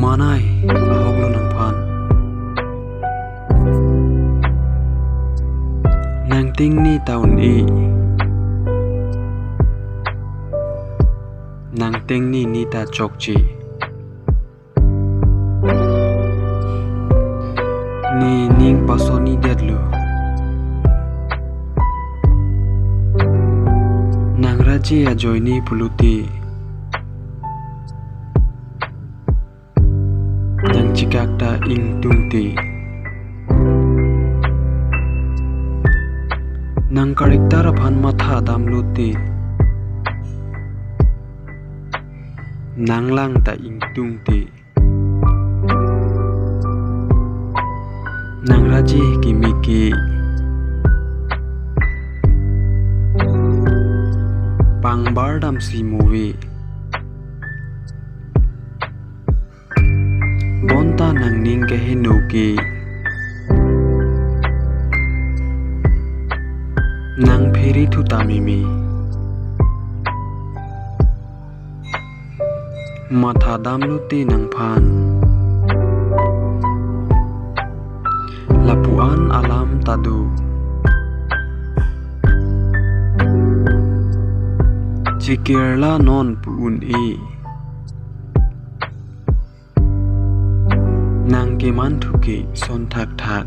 manai ahoglo nang phan nang ting ni taun i nang ting ni ta chokchi ni ning pasoni dedlu nang raji ajoini puluti nang cikakta ing tungti nang kariktar phan matha damluti nang lang ta ing tungti nang raji kimiki pangbar dam si movie bonta nang ning ke hinuki nang pheri thu tamimi matha damluti nang phan lapuan alam tadu cikirla non puun i nang keman thuki son thak thak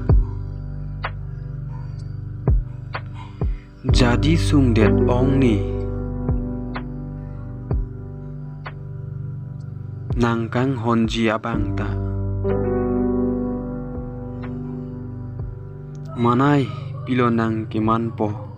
jadi sung det ong ni nang kang honji abang ta manai pilo nang keman po